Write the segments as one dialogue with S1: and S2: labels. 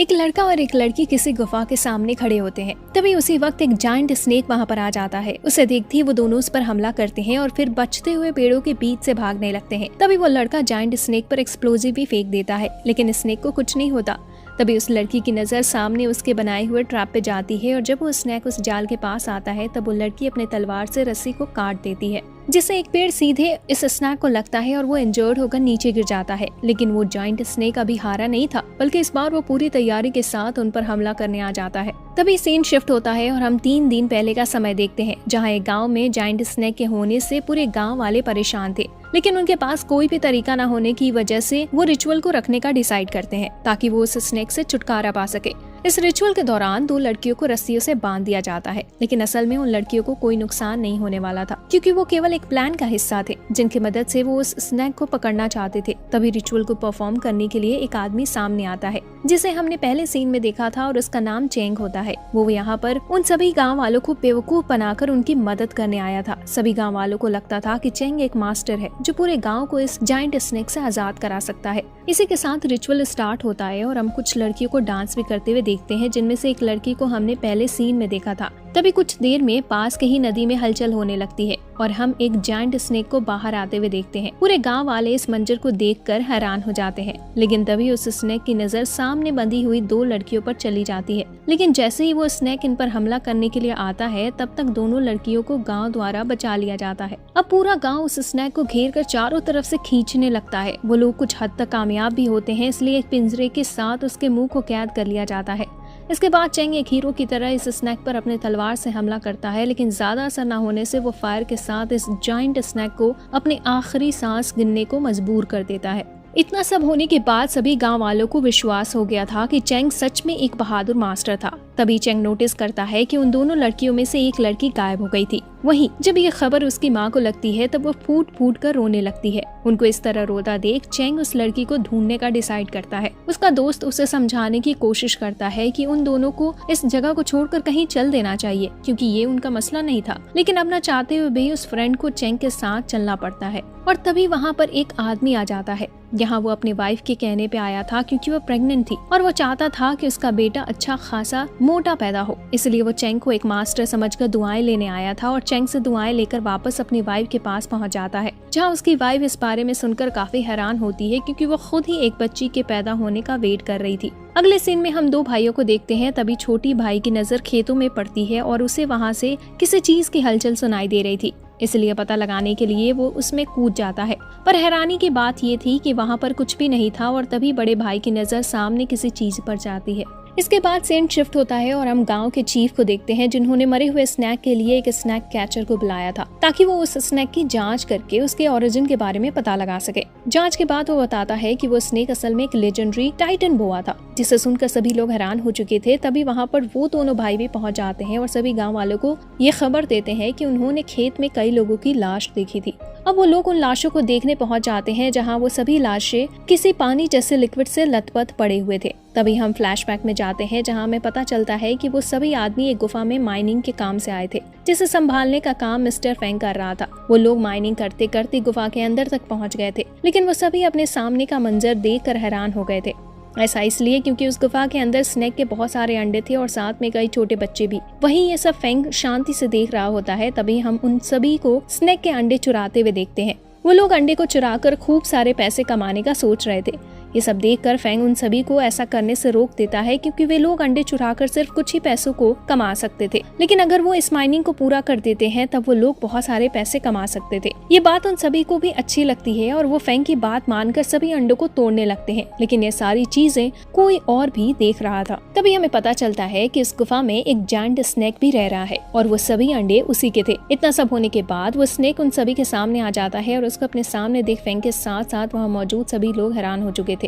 S1: एक लड़का और एक लड़की किसी गुफा के सामने खड़े होते हैं। तभी उसी वक्त एक जायंट स्नेक वहां पर आ जाता है। उसे देखते ही वो दोनों उस पर हमला करते हैं और फिर बचते हुए पेड़ों के बीच से भागने लगते हैं। तभी वो लड़का जायंट स्नेक पर एक्सप्लोजिव भी फेंक देता है, लेकिन स्नेक को कुछ नहीं होता। तभी उस लड़की की नजर सामने उसके बनाए हुए ट्रैप पे जाती है और जब वो स्नेक उस जाल के पास आता है तब वो लड़की अपने तलवार से रस्सी को काट देती है, जिससे एक पेड़ सीधे इस स्नेक को लगता है और वो इंजर्ड होकर नीचे गिर जाता है। लेकिन वो जायंट स्नेक अभी हारा नहीं था, बल्कि इस बार वो पूरी तैयारी के साथ उन पर हमला करने आ जाता है। तभी सीन शिफ्ट होता है और हम 3 दिन पहले का समय देखते हैं, जहाँ एक गाँव में जायंट स्नेक के होने से पूरे गाँव वाले परेशान थे, लेकिन उनके पास कोई भी तरीका न होने की वजह से वो रिचुअल को रखने का डिसाइड करते हैं ताकि वो उस स्नेक से छुटकारा पा सके। इस रिचुअल के दौरान 2 लड़कियों को रस्सियों से बांध दिया जाता है, लेकिन असल में उन लड़कियों को कोई नुकसान नहीं होने वाला था, क्योंकि वो केवल एक प्लान का हिस्सा थे जिनकी मदद से वो उस स्नेक को पकड़ना चाहते थे। तभी रिचुअल को परफॉर्म करने के लिए एक आदमी सामने आता है, जिसे हमने पहले सीन में देखा था, और उसका नाम चेंग होता है। वो यहाँ पर उन सभी गाँव वालों को बेवकूफ बनाकर उनकी मदद करने आया था। सभी गाँव वालों को लगता था कि चेंग एक मास्टर है जो पूरे गाँव को इस जायंट स्नेक से आजाद करा सकता है। इसी के साथ रिचुअल स्टार्ट होता है और हम कुछ लड़कियों को डांस भी करते हुए देखते हैं, जिनमें से एक लड़की को हमने पहले सीन में देखा था। तभी कुछ देर में पास के ही नदी में हलचल होने लगती है और हम एक जायंट स्नेक को बाहर आते हुए देखते हैं। पूरे गांव वाले इस मंजर को देखकर हैरान हो जाते हैं, लेकिन तभी उस स्नेक की नजर सामने बंधी हुई 2 लड़कियों पर चली जाती है। लेकिन जैसे ही वो स्नेक इन पर हमला करने के लिए आता है, तब तक दोनों लड़कियों को गाँव द्वारा बचा लिया जाता है। अब पूरा गाँव उस स्नेक को घेर कर चारों तरफ से खींचने लगता है। वो लोग कुछ हद तक कामयाब भी होते हैं, इसलिए एक पिंजरे के साथ उसके मुंह को कैद कर लिया जाता है। इसके बाद चेंग एक हीरो की तरह इस स्नेक पर अपने तलवार से हमला करता है, लेकिन ज्यादा असर न होने से वो फायर के साथ इस जायंट स्नेक को अपने आखिरी सांस गिनने को मजबूर कर देता है। इतना सब होने के बाद सभी गांव वालों को विश्वास हो गया था कि चेंग सच में एक बहादुर मास्टर था। तभी चेंग नोटिस करता है कि उन दोनों लड़कियों में से एक लड़की गायब हो गई थी। वहीं जब ये खबर उसकी माँ को लगती है तब वो फूट फूट कर रोने लगती है। उनको इस तरह रोता देख चेंग उस लड़की को ढूंढने का डिसाइड करता है। उसका दोस्त उसे समझाने की कोशिश करता है कि उन दोनों को इस जगह को छोड़कर कहीं चल देना चाहिए, क्योंकि ये उनका मसला नहीं था। लेकिन अब न चाहते हुए भी उस फ्रेंड को चेंग के साथ चलना पड़ता है। और तभी वहाँ पर एक आदमी आ जाता है। यहाँ वो अपनी वाइफ के कहने पे आया था, क्योंकि वो प्रेग्नेंट थी और वो चाहता था कि उसका बेटा अच्छा खासा मोटा पैदा हो। इसलिए वो चेंग को एक मास्टर समझकर दुआएं लेने आया था और चेंग से दुआएं लेकर वापस अपनी वाइफ के पास पहुंच जाता है, जहां उसकी वाइफ इस बारे में सुनकर काफी हैरान होती है, क्योंकि वो खुद ही एक बच्ची के पैदा होने का वेट कर रही थी। अगले सीन में हम 2 भाइयों को देखते हैं। तभी छोटी भाई की नजर खेतों में पड़ती है और उसे वहाँ से किसी चीज की हलचल सुनाई दे रही थी, इसलिए पता लगाने के लिए वो उसमें कूद जाता है। पर हैरानी की बात ये थी कि वहाँ पर कुछ भी नहीं था और तभी बड़े भाई की नजर सामने किसी चीज पर जाती है। इसके बाद सीन शिफ्ट होता है और हम गांव के चीफ को देखते हैं, जिन्होंने मरे हुए स्नेक के लिए एक स्नेक कैचर को बुलाया था ताकि वो उस स्नेक की जांच करके उसके ओरिजिन के बारे में पता लगा सके। जांच के बाद वो बताता है कि वो स्नेक असल में एक लेजेंडरी टाइटन बोआ था, जिसे सुनकर सभी लोग हैरान हो चुके थे। तभी वहाँ पर वो दोनों भाई भी पहुँच जाते हैं और सभी गाँव वालों को ये खबर देते हैं कि उन्होंने खेत में कई लोगों की लाश देखी थी। अब वो लोग उन लाशों को देखने पहुंच जाते हैं, जहां वो सभी लाशें किसी पानी जैसे लिक्विड से लथपथ पड़े हुए थे। तभी हम फ्लैशबैक में जाते हैं, जहां हमें पता चलता है कि वो सभी आदमी एक गुफा में माइनिंग के काम से आए थे, जिसे संभालने का काम मिस्टर फेंग कर रहा था। वो लोग माइनिंग करते करते गुफा के अंदर तक पहुंच गए थे, लेकिन वो सभी अपने सामने का मंजर देखकर हैरान हो गए थे। ऐसा इसलिए क्योंकि उस गुफा के अंदर स्नेक के बहुत सारे अंडे थे और साथ में कई छोटे बच्चे भी। वहीं ये सब फेंग शांति से देख रहा होता है। तभी हम उन सभी को स्नेक के अंडे चुराते हुए देखते हैं। वो लोग अंडे को चुराकर खूब सारे पैसे कमाने का सोच रहे थे। ये सब देखकर फेंग उन सभी को ऐसा करने से रोक देता है, क्योंकि वे लोग अंडे चुराकर सिर्फ कुछ ही पैसों को कमा सकते थे, लेकिन अगर वो इस माइनिंग को पूरा कर देते हैं तब वो लोग बहुत सारे पैसे कमा सकते थे। ये बात उन सभी को भी अच्छी लगती है और वो फेंग की बात मानकर सभी अंडों को तोड़ने लगते हैं, लेकिन ये सारी चीजें कोई और भी देख रहा था। तभी हमें पता चलता है कि इस गुफा में एक जायंट स्नेक भी रह रहा है और वो सभी अंडे उसी के थे। इतना सब होने के बाद वो स्नेक उन सभी के सामने आ जाता है और उसको अपने सामने देख फेंग के साथ साथ वहाँ मौजूद सभी लोग हैरान हो चुके थे।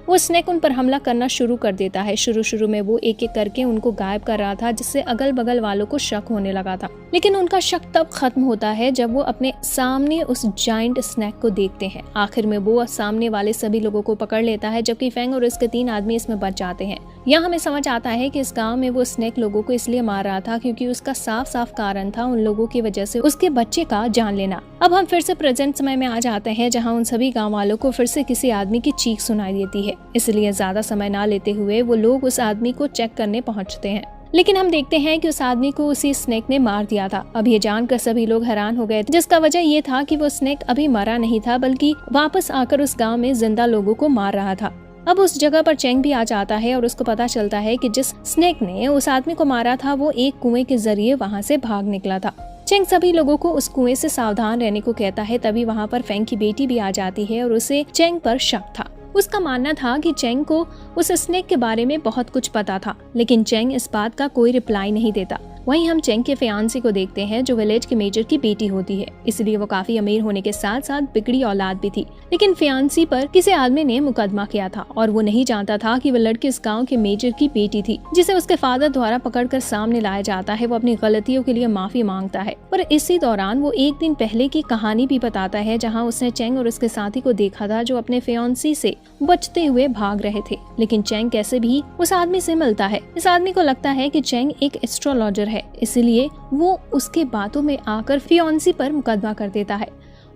S1: वो स्नेक उन पर हमला करना शुरू कर देता है। शुरू में वो एक एक करके उनको गायब कर रहा था, जिससे अगल बगल वालों को शक होने लगा था, लेकिन उनका शक तब खत्म होता है जब वो अपने सामने उस जायंट स्नेक को देखते हैं। आखिर में वो सामने वाले सभी लोगों को पकड़ लेता है, जबकि फेंग और उसके 3 आदमी इसमें बच जाते हैं। यहाँ हमें समझ आता है कि इस गाँव में वो स्नेक लोगों को इसलिए मार रहा था क्योंकि उसका साफ साफ कारण था उन लोगों की वजह से उसके बच्चे का जान लेना। अब हम फिर से प्रेजेंट समय में आ जाते हैं, जहाँ उन सभी गाँव वालों को फिर से किसी आदमी की चीख सुनाई सुनाई देती है। इसलिए ज्यादा समय ना लेते हुए वो लोग उस आदमी को चेक करने पहुंचते हैं। लेकिन हम देखते हैं कि उस आदमी को उसी स्नेक ने मार दिया था। अब ये जानकर सभी लोग हैरान हो गए, जिसका वजह ये था कि वो स्नेक अभी मरा नहीं था, बल्कि वापस आकर उस गांव में जिंदा लोगों को मार रहा था। अब उस जगह पर चेंग भी आ जाता है और उसको पता चलता है कि जिस स्नेक ने उस आदमी को मारा था वो एक कुएं के जरिए वहाँ से भाग निकला था। चेंग सभी लोगों को उस कुएं से सावधान रहने को कहता है। तभी वहाँ पर फेंग की बेटी भी आ जाती है और उसे चेंग पर शक था। उसका मानना था कि चेंग को उस स्नेक के बारे में बहुत कुछ पता था, लेकिन चेंग इस बात का कोई रिप्लाई नहीं देता। वहीं हम चेंग के फियांसी को देखते हैं, जो विलेज के मेजर की बेटी होती है, इसलिए वो काफी अमीर होने के साथ साथ बिगड़ी औलाद भी थी। लेकिन फियांसी पर किसी आदमी ने मुकदमा किया था और वो नहीं जानता था कि वो लड़की उस गांव के मेजर की बेटी थी, जिसे उसके फादर द्वारा पकड़कर सामने लाया जाता है। वो अपनी गलतियों के लिए माफी मांगता है, पर इसी दौरान वो एक दिन पहले की कहानी भी बताता है, जहाँ उसने चेंग और उसके साथी को देखा था जो अपने फियांसी से बचते हुए भाग रहे थे। लेकिन चेंग कैसे भी उस आदमी से मिलता है। इस आदमी को लगता है कि चेंग एक एस्ट्रोलॉजर है, इसलिए वो उसके बातों में आकर फियांसी पर मुकदमा कर देता है।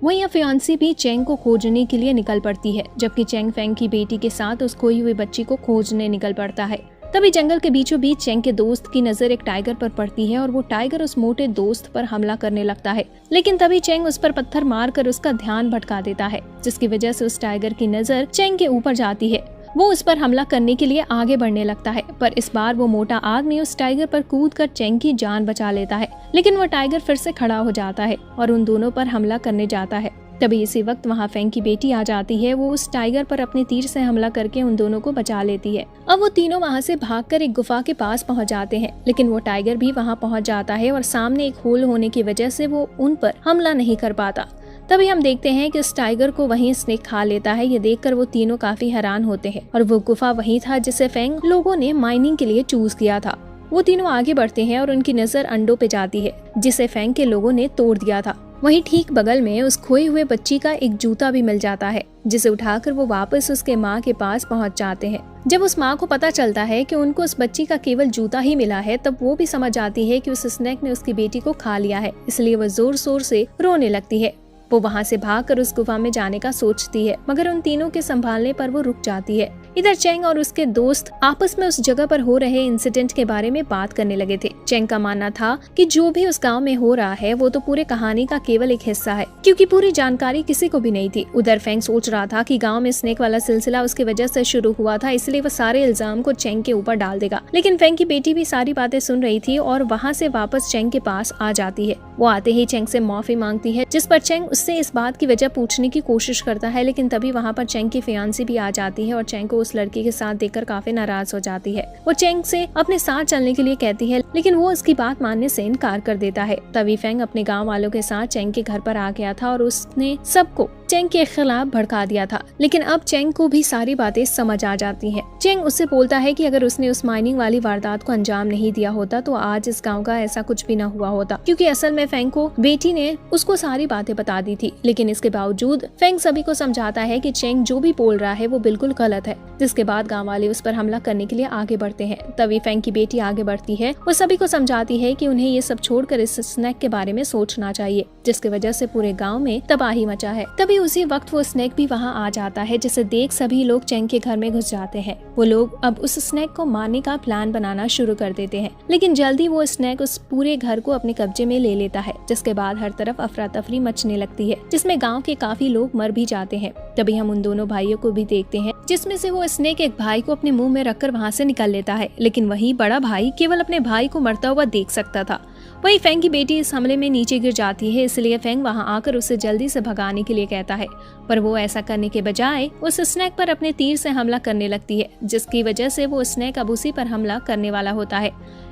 S1: वहीं फियांसी भी चेंग को खोजने के लिए निकल पड़ती है, जबकि चेंग फेंग की बेटी के साथ उस खोई हुई बच्ची को खोजने निकल पड़ता है। तभी जंगल के बीचों बीच चेंग के दोस्त की नजर एक टाइगर पर पड़ती है और वो टाइगर उस मोटे दोस्त पर हमला करने लगता है। लेकिन तभी चेंग उस पर पत्थर मारकर उसका ध्यान भटका देता है, जिसकी वजह से उस टाइगर की नजर चेंग के ऊपर जाती है। वो उस पर हमला करने के लिए आगे बढ़ने लगता है, पर इस बार वो मोटा आदमी उस टाइगर पर कूदकर चेंग की जान बचा लेता है। लेकिन वो टाइगर फिर से खड़ा हो जाता है और उन दोनों पर हमला करने जाता है। तभी इसी वक्त वहाँ फेंग की बेटी आ जाती है। वो उस टाइगर पर अपने तीर से हमला करके उन दोनों को बचा लेती है। अब वो तीनों वहाँ से भागकर एक गुफा के पास पहुँच जाते हैं, लेकिन वो टाइगर भी वहाँ पहुँच जाता है और सामने एक होल होने की वजह से वो उन पर हमला नहीं कर पाता। तभी हम देखते हैं कि उस टाइगर को वहीं स्नेक खा लेता है। ये देखकर वो तीनों काफी हैरान होते हैं और वो गुफा वही था जिसे फेंग लोगों ने माइनिंग के लिए चूज किया था। वो तीनों आगे बढ़ते हैं और उनकी नजर अंडों पे जाती है, जिसे फेंग के लोगों ने तोड़ दिया था। वहीं ठीक बगल में उस खोई हुए बच्ची का एक जूता भी मिल जाता है, जिसे उठाकर वो वापस उसके माँ के पास पहुँच जाते हैं। जब उस माँ को पता चलता है कि उनको उस बच्ची का केवल जूता ही मिला है, तब वो भी समझ जाती है कि उस स्नेक ने उसकी बेटी को खा लिया है, इसलिए वो जोर शोर से रोने लगती है। वो वहाँ से भागकर उस गुफा में जाने का सोचती है, मगर उन तीनों के संभालने पर वो रुक जाती है। इधर चेंग और उसके दोस्त आपस में उस जगह पर हो रहे इंसिडेंट के बारे में बात करने लगे थे। चेंग का मानना था कि जो भी उस गांव में हो रहा है वो तो पूरे कहानी का केवल एक हिस्सा है, क्योंकि पूरी जानकारी किसी को भी नहीं थी। उधर फेंग सोच रहा था कि गांव में स्नेक वाला सिलसिला उसकी वजह से शुरू हुआ था, इसलिए वो सारे इल्जाम को चेंग के ऊपर डाल देगा। लेकिन फेंग की बेटी भी सारी बातें सुन रही थी और वहाँ से वापस चेंग के पास आ जाती है। वो आते ही चेंग से माफी मांगती है, जिस पर चेंग उससे इस बात की वजह पूछने की कोशिश करता है। लेकिन तभी वहाँ पर चेंग की फियांसी भी आ जाती है और चेंग को उस लड़की के साथ देखकर काफी नाराज हो जाती है। वो चेंग से अपने साथ चलने के लिए कहती है, लेकिन वो उसकी बात मानने से इनकार कर देता है। तभी फेंग अपने गांव वालों के साथ चेंग के घर पर आ गया था और उसने सबको चेंग के खिलाफ भड़का दिया था। लेकिन अब चेंग को भी सारी बातें समझ आ जाती हैं। चेंग उससे बोलता है कि अगर उसने उस माइनिंग वाली वारदात को अंजाम नहीं दिया होता तो आज इस गांव का ऐसा कुछ भी न हुआ होता, क्योंकि असल में फेंग को बेटी ने उसको सारी बातें बता दी थी। लेकिन इसके बावजूद फेंग सभी को समझाता है कि चेंग जो भी बोल रहा है वो बिल्कुल गलत है, जिसके बाद गांव वाले उस पर हमला करने के लिए आगे बढ़ते हैं। तभी फेंग की बेटी आगे बढ़ती है। वो सभी को समझाती है कि उन्हें ये सब छोड़कर इस स्नेक के बारे में सोचना चाहिए, जिसकी वजह से पूरे गांव में तबाही मचा है। तभी उसी वक्त वो स्नेक भी वहां आ जाता है, जिसे देख सभी लोग चेंग के घर में घुस जाते हैं। वो लोग अब उस स्नेक को मारने का प्लान बनाना शुरू कर देते हैं, लेकिन जल्दी वो स्नेक उस पूरे घर को अपने कब्जे में ले लेता है, जिसके बाद हर तरफ अफरा तफरी मचने लगती है, जिसमें गाँव के काफी लोग मर भी जाते हैं। तभी हम उन दोनों भाइयों को भी देखते हैं, जिसमें से वो स्नेक एक भाई को अपने मुंह में रखकर वहां से निकल लेता है, लेकिन वही बड़ा भाई केवल अपने भाई को मरता हुआ देख सकता था। वही फेंग की बेटी इस हमले में नीचे गिर जाती है, इसलिए फेंग वहां आकर उसे जल्दी से भगाने के लिए कहता है, पर वो ऐसा करने के बजाय उस स्नेक पर अपने तीर से हमला करने लगती है, जिसकी वजह से वो स्नेक अब उसी पर हमला करने वाला होता है।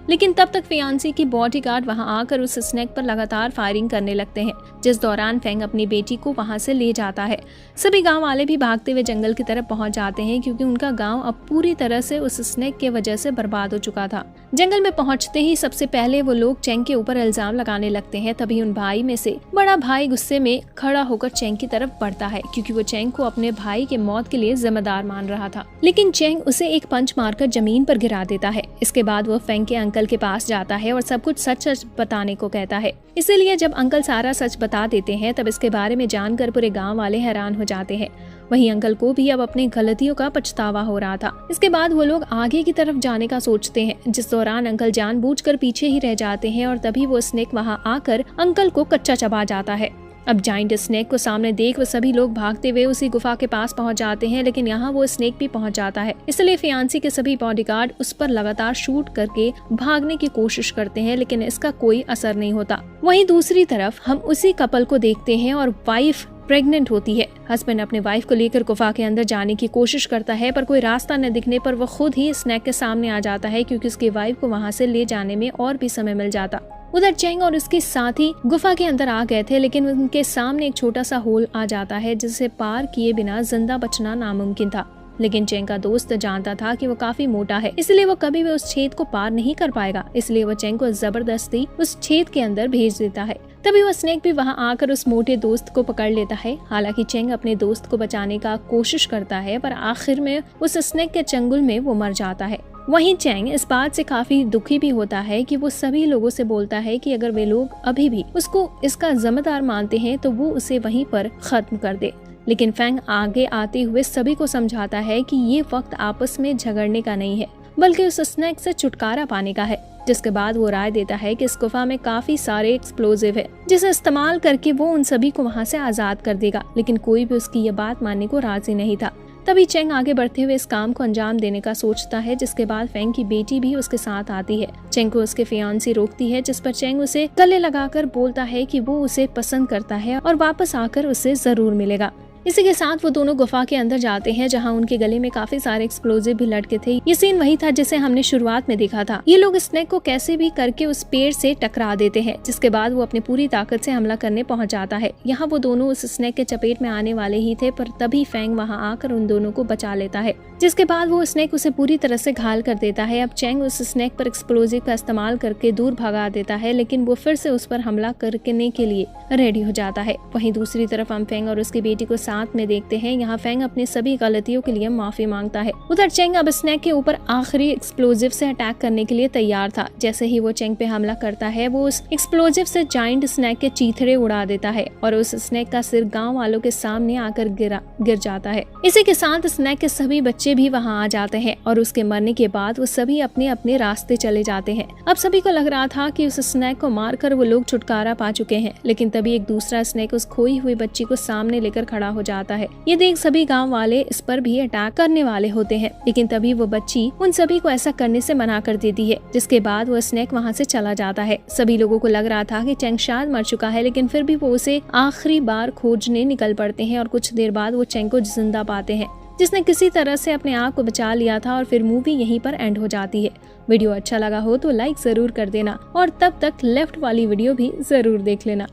S1: लेकिन तब तक फियांसी की बॉडीगार्ड वहां आकर उस स्नेक पर लगातार फायरिंग करने लगते हैं, जिस दौरान फेंग अपनी बेटी को वहां से ले जाता है। सभी गांव वाले भी भागते हुए जंगल की तरफ पहुंच जाते हैं, क्योंकि उनका गांव अब पूरी तरह से उस स्नेक के वजह से बर्बाद हो चुका था। जंगल में पहुंचते ही सबसे पहले वो लोग चेंग के ऊपर इल्जाम लगाने लगते हैं। तभी उन भाई में से बड़ा भाई गुस्से में खड़ा होकर चेंग की तरफ बढ़ता है, क्योंकि वो चेंग को अपने भाई के मौत के लिए जिम्मेदार मान रहा था। लेकिन चेंग उसे एक पंच मारकर जमीन पर गिरा देता है। इसके बाद वो फेंग के अंकल के पास जाता है और सब कुछ सच सच बताने को कहता है। इसीलिए जब अंकल सारा सच बता देते हैं, तब इसके बारे में जानकर पूरे गांव वाले हैरान हो जाते हैं। वहीं अंकल को भी अब अपनी गलतियों का पछतावा हो रहा था। इसके बाद वो लोग आगे की तरफ जाने का सोचते हैं, जिस दौरान अंकल जानबूझकर पीछे ही रह जाते हैं और तभी वो स्नेक वहां आकर अंकल को कच्चा चबा जाता है। अब जाइंट स्नेक को सामने देख वो सभी लोग भागते हुए उसी गुफा के पास पहुंच जाते हैं, लेकिन यहाँ वो स्नेक भी पहुंच जाता है। इसलिए फियांसी के सभी बॉडीगार्ड उस पर लगातार शूट करके भागने की कोशिश करते हैं, लेकिन इसका कोई असर नहीं होता। वहीं दूसरी तरफ हम उसी कपल को देखते हैं और वाइफ प्रेग्नेंट होती है। हस्बैंड अपने वाइफ को लेकर गुफा के अंदर जाने की कोशिश करता है, पर कोई रास्ता न दिखने पर वो खुद ही स्नेक के सामने आ जाता है, क्योंकि उसकी वाइफ को वहाँ से ले जाने में और भी समय मिल जाता। उधर चेंग और उसके साथी गुफा के अंदर आ गए थे, लेकिन उनके सामने एक छोटा सा होल आ जाता है, जिसे पार किए बिना जिंदा बचना नामुमकिन था। लेकिन चेंग का दोस्त जानता था कि वो काफी मोटा है, इसलिए वो कभी भी उस छेद को पार नहीं कर पाएगा। इसलिए वो चेंग को जबरदस्ती उस छेद के अंदर भेज देता है। तभी वो स्नेक भी वहां आकर उस मोटे दोस्त को पकड़ लेता है। हालांकि चेंग अपने दोस्त को बचाने का कोशिश करता है, पर आखिर में उस स्नेक के चंगुल में वो मर जाता है। वहीं चेंग इस बात से काफी दुखी भी होता है कि वो सभी लोगों से बोलता है कि अगर वे लोग अभी भी उसको इसका जिम्मेदार मानते हैं तो वो उसे वहीं पर खत्म कर दे। लेकिन फैंग आगे आते हुए सभी को समझाता है कि ये वक्त आपस में झगड़ने का नहीं है, बल्कि उस स्नेक से छुटकारा पाने का है। जिसके बाद वो राय देता है कि इस गुफा में काफी सारे एक्सप्लोजिव है, जिसे इस्तेमाल करके वो उन सभी को वहाँ से आजाद कर देगा। लेकिन कोई भी उसकी ये बात मानने को राजी नहीं था। तभी चेंग आगे बढ़ते हुए इस काम को अंजाम देने का सोचता है, जिसके बाद फैंग की बेटी भी उसके साथ आती है। चेंग को उसके फियांसी रोकती है, जिस पर चेंग उसे गले लगाकर बोलता है कि वो उसे पसंद करता है और वापस आकर उसे जरूर मिलेगा। इसी के साथ वो दोनों गुफा के अंदर जाते हैं, जहां उनके गले में काफी सारे एक्सप्लोजिव भी लटके थे। ये सीन वही था जिसे हमने शुरुआत में देखा था। ये लोग स्नेक को कैसे भी करके उस पेड़ से टकरा देते हैं, जिसके बाद वो अपनी पूरी ताकत से हमला करने पहुंच जाता है। यहाँ वो दोनों उस स्नेक के चपेट में आने वाले ही थे, पर तभी फैंग वहाँ आकर उन दोनों को बचा लेता है, जिसके बाद वो स्नेक उसे पूरी तरह से घायल कर देता है। अब चेंग उस स्नेक पर एक्सप्लोजिव का इस्तेमाल करके दूर भगा देता है, लेकिन वो फिर से उस पर हमला करने के लिए रेडी हो जाता है। वहीं दूसरी तरफ हम फैंग और उसकी बेटी को साथ में देखते हैं। यहाँ फैंग अपनी सभी गलतियों के लिए माफी मांगता है। उधर चेंग अब स्नेक के ऊपर आखिरी एक्सप्लोजिव से अटैक करने के लिए तैयार था। जैसे ही वो चेंग पे हमला करता है, वो उस एक्सप्लोजिव से जाइंट स्नेक के चीथड़े उड़ा देता है और उस स्नेक का सिर गांव वालों के सामने आकर गिर जाता है। इसी के साथ स्नेक के सभी बच्चे भी वहाँ आ जाते हैं और उसके मरने के बाद वो सभी अपने अपने रास्ते चले जाते हैं। अब सभी को लग रहा था कि उस स्नेक को मारकर वो लोग छुटकारा पा चुके हैं, लेकिन तभी एक दूसरा स्नेक उस खोई हुई बच्ची को सामने लेकर खड़ा हो जाता है। ये देख सभी गांव वाले इस पर भी अटैक करने वाले होते हैं, लेकिन तभी वो बच्ची उन सभी को ऐसा करने से मना कर देती है। जिसके बाद वो स्नेक वहाँ से चला जाता है। सभी लोगों को लग रहा था कि चेंग शायद मर चुका है, लेकिन फिर भी वो उसे आखिरी बार खोजने निकल पड़ते हैं और कुछ देर बाद वो चेंग को जिंदा पाते हैं, जिसने किसी तरह से अपने आप को बचा लिया था। और फिर मूवी यहीं पर एंड हो जाती है। वीडियो अच्छा लगा हो तो लाइक जरूर कर देना और तब तक लेफ्ट वाली वीडियो भी जरूर देख लेना।